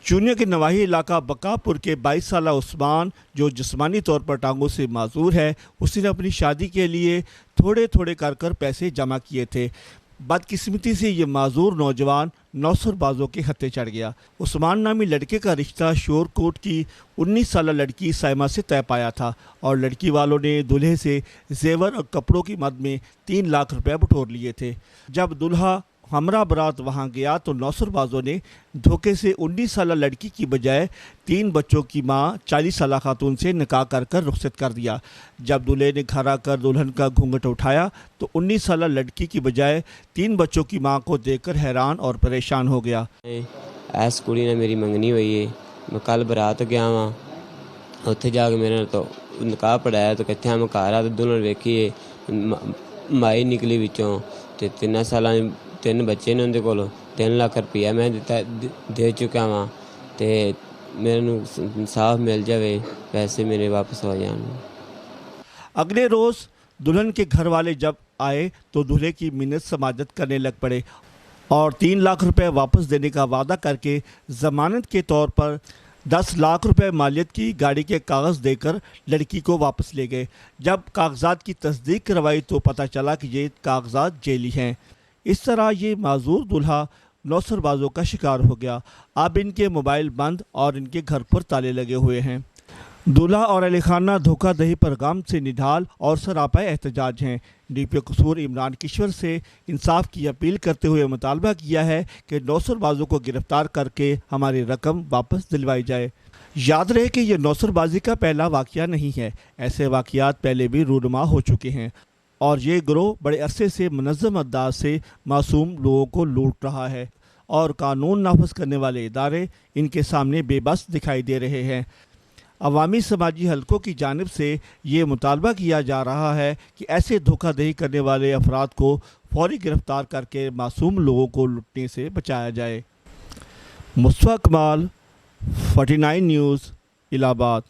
चूनिया के नवाही इलाका बकापुर के 22 साला उस्मान, जो जिस्मानी तौर पर टांगों से माजूर है, उसने अपनी शादी के लिए थोड़े थोड़े कर पैसे जमा किए थे। बदकिस्मती से ये माजूर नौजवान नौसरबाजों के हत्थे चढ़ गया। उस्मान नामी लड़के का रिश्ता शोरकोट की 19 साला लड़की साइमा से तय पाया था और लड़की वालों ने दूल्हे से जेवर और कपड़ों की मद में 3 लाख रुपए बटोर लिए थे। जब दूल्हा हमरा बारात वहां गया तो नौसरबाजों ने धोखे से 19 साला लड़की की बजाय 3 बच्चों की मां 40 साला खातून से निकाह कर रुखसत कर दिया। जब दूल्हे ने घर आकर दुल्हन का घूंघट उठाया तो 19 साला लड़की की बजाय 3 बच्चों की मां को देखकर हैरान और परेशान हो गया। इस कुड़ी ने मेरी मंगनी हुई है, मैं कल बारात गया वहाँ, उत्थे जाके मेरे तो निकाह पढ़ाया तो कहते हैं मैं घर आ तो दुल्हन वेखी माई निकली विचों ते 3 साल 3 बच्चे ने उनके कोल 3 लाख रुपया मैं दे चुका वहाँ ते मेरे इंसाफ मिल जाए, पैसे मेरे वापस हो जान। अगले रोज़ दुल्हन के घर वाले जब आए तो दूल्हे की मिन्नत समाजत करने लग पड़े और 3 लाख रुपए वापस देने का वादा करके ज़मानत के तौर पर 10 लाख रुपए मालियत की गाड़ी के कागज़ देकर लड़की को वापस ले गए। जब कागजात की तस्दीक करवाई तो पता चला कि ये कागजात जेली हैं। इस तरह ये माजूर दूल्हा नौसरबाजों का शिकार हो गया। अब इनके मोबाइल बंद और इनके घर पर ताले लगे हुए हैं। दूल्हा और अहले खाना धोखाधड़ी पर गम से निढाल और सरापा एहतजाज हैं। डीपीओ कसूर इमरान किश्वर से इंसाफ की अपील करते हुए मुतालबा किया है कि नौसरबाजों को गिरफ्तार करके हमारी रकम वापस दिलवाई जाए। याद रहे कि यह नौसरबाजी का पहला वाक़या नहीं है, ऐसे वाक़यात पहले भी रूनुमा हो चुके हैं और ये गिरोह बड़े अरसे से मुनज़्ज़म अंदाज से मासूम लोगों को लूट रहा है और कानून नाफिज करने वाले इदारे इनके सामने बेबस दिखाई दे रहे हैं। अवामी समाजी हलकों की जानिब से ये मुतालबा किया जा रहा है कि ऐसे धोखाधड़ी करने वाले अफराद को फौरी गिरफ्तार करके मासूम लोगों को लुटने से बचाया जाए। मुस्तफा कमाल, 49 न्यूज़, इलाहाबाद।